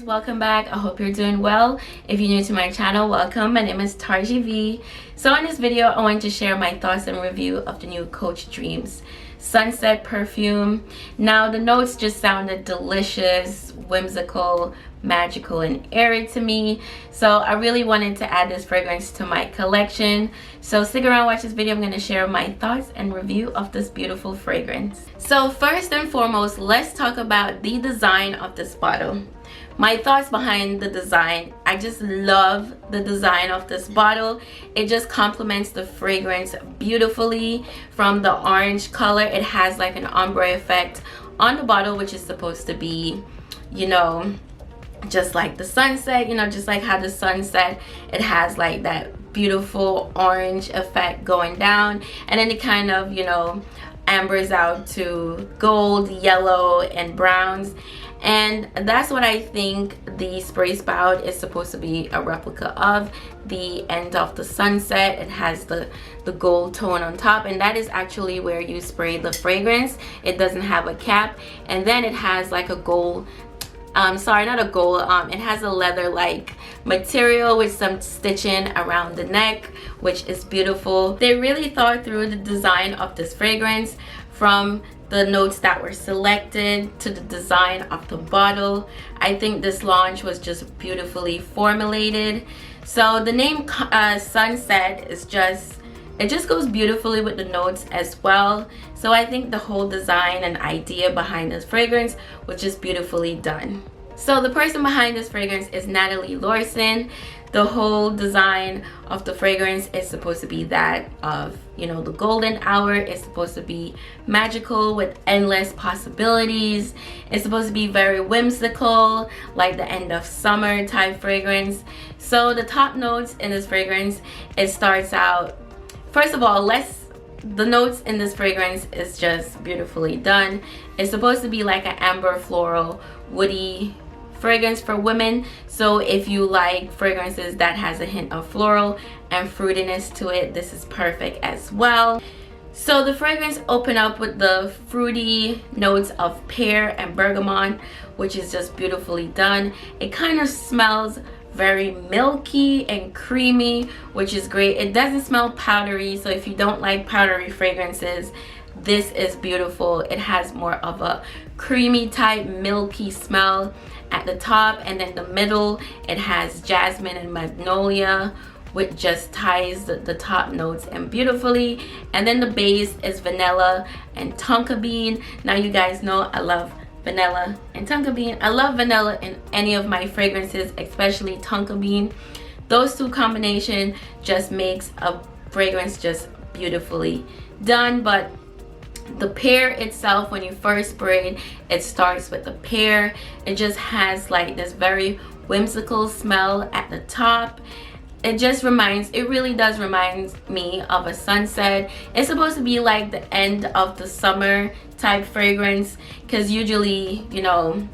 welcome back. I hope you're doing well. If you're new to my channel, welcome. My name is Tarji V. So in this video, I want to share my thoughts and review of the new Coach Dreams Sunset perfume. Now the notes just sounded delicious, whimsical, magical, and airy to me, so I really wanted to add this fragrance to my collection. So stick around, watch this video. I'm going to share my thoughts and review of this beautiful fragrance. So first and foremost, let's talk about the design of this bottle. My thoughts behind the design: I just love the design of this bottle. It just complements the fragrance beautifully. From the orange color, it has like an ombre effect on the bottle, which is supposed to be, you know, just like the sunset, you know, just like how the sunset, it has like that beautiful orange effect going down, and then it kind of, you know, ambers out to gold, yellow, and browns. And that's what I think the spray spout is supposed to be a replica of, the end of the sunset. It has the gold tone on top, and that is actually where you spray the fragrance. It doesn't have a cap, and then it has like a gold, sorry, not a gold, it has a leather like material with some stitching around the neck, which is beautiful. They really thought through the design of this fragrance, from the notes that were selected to the design of the bottle. I think this launch was just beautifully formulated. So the name Sunset is just, it just goes beautifully with the notes as well. So I think the whole design and idea behind this fragrance was just beautifully done. So the person behind this fragrance is Natalie Lorson. The whole design of the fragrance is supposed to be that of, you know, the golden hour. It's supposed to be magical with endless possibilities. It's supposed to be very whimsical, like the end of summer type fragrance. So the top notes in this fragrance, it starts out, first of all, the notes in this fragrance is just beautifully done. It's supposed to be like an amber floral woody fragrance for women. So if you like fragrances that has a hint of floral and fruitiness to it, this is perfect as well. So the fragrance open up with the fruity notes of pear and bergamot, which is just beautifully done. It kind of smells very milky and creamy, which is great. It doesn't smell powdery, so if you don't like powdery fragrances, this is beautiful. It has more of a creamy type milky smell at the top, and then the middle, it has jasmine and magnolia, which just ties the top notes in beautifully. And then the base is vanilla and tonka bean. Now you guys know I love vanilla and tonka bean. I love vanilla in any of my fragrances, especially tonka bean. Those two combination just makes a fragrance just beautifully done. But the pear itself, when you first spray it starts with the pear. It just has like this very whimsical smell at the top. It really does remind me of a sunset. It's supposed to be like the end of the summer type fragrance, because usually, you know,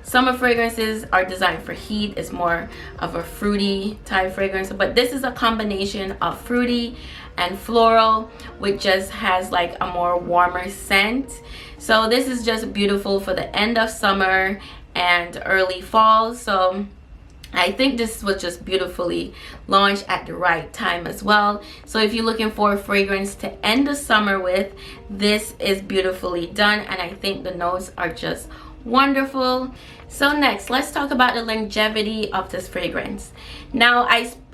summer fragrances are designed for heat. It's more of a fruity type fragrance, but this is a combination of fruity and floral, which just has like a more warmer scent. So this is just beautiful for the end of summer and early fall. So I think this was just beautifully launched at the right time as well. So if you're looking for a fragrance to end the summer with, this is beautifully done, and I think the notes are just wonderful. So next, let's talk about the longevity of this fragrance. Now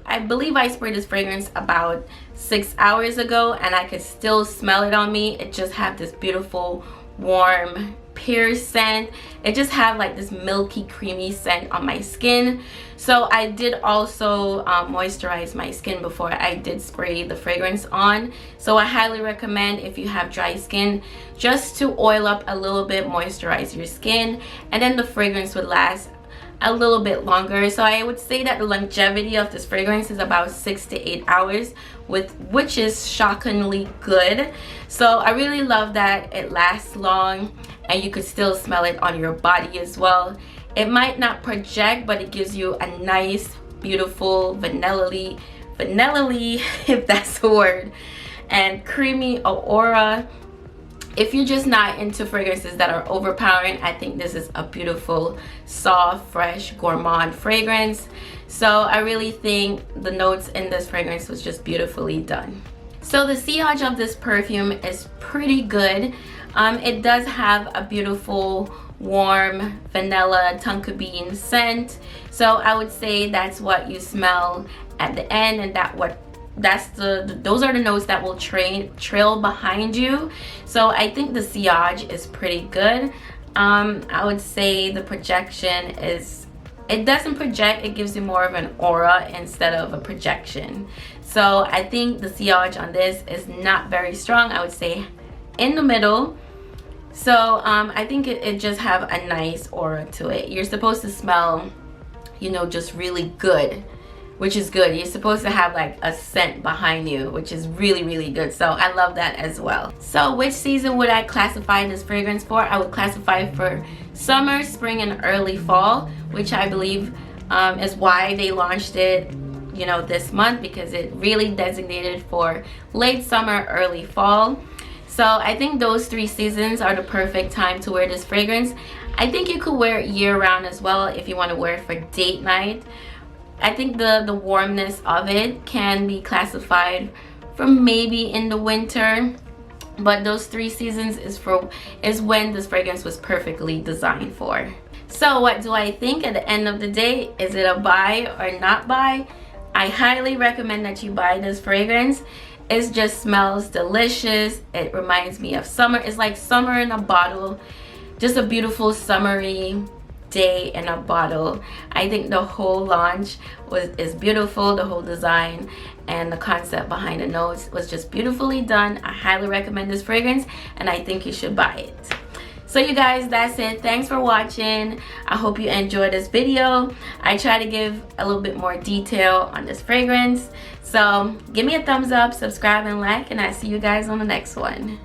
I believe I sprayed this fragrance about 6 hours ago, and I could still smell it on me. It just had this beautiful warm pear scent. It just had like this milky creamy scent on my skin. So I did also moisturize my skin before I did spray the fragrance on. So I highly recommend, if you have dry skin, just to oil up a little bit, moisturize your skin, and then the fragrance would last a little bit longer. So I would say that the longevity of this fragrance is about 6 to 8 hours, which is shockingly good. So I really love that it lasts long and you could still smell it on your body as well. It might not project, but it gives you a nice, beautiful vanilla-y, if that's the word, and creamy aura. if you're just not into fragrances that are overpowering, I think this is a beautiful, soft, fresh, gourmand fragrance. So I really think the notes in this fragrance was just beautifully done. So the sillage of this perfume is pretty good. It does have a beautiful, warm vanilla tonka bean scent. So I would say that's what you smell at the end, and those are the notes that will trail behind you. So I think the sillage is pretty good. I would say the projection is, it doesn't project, it gives you more of an aura instead of a projection. So I think the sillage on this is not very strong. I would say in the middle. So I think it just have a nice aura to it. You're supposed to smell, you know, just really good, which is good. You're supposed to have like a scent behind you, which is really, really good. So I love that as well. So which season would I classify this fragrance for? I would classify for summer, spring, and early fall, which I believe is why they launched it, you know, this month, because it really designated for late summer, early fall. So I think those 3 seasons are the perfect time to wear this fragrance. I think you could wear it year-round as well if you want to wear it for date night. I think the warmness of it can be classified for maybe in the winter, but those 3 seasons is when this fragrance was perfectly designed for. So what do I think at the end of the day? Is it a buy or not buy? I highly recommend that you buy this fragrance. It just smells delicious. It reminds me of summer. It's like summer in a bottle. Just a beautiful summery day in a bottle. I think the whole launch is beautiful. The whole design and the concept behind the notes was just beautifully done. I highly recommend this fragrance, and I think you should buy it. So you guys, that's it. Thanks for watching. I hope you enjoyed this video. I try to give a little bit more detail on this fragrance. So give me a thumbs up, subscribe, and like, and I'll see you guys on the next one.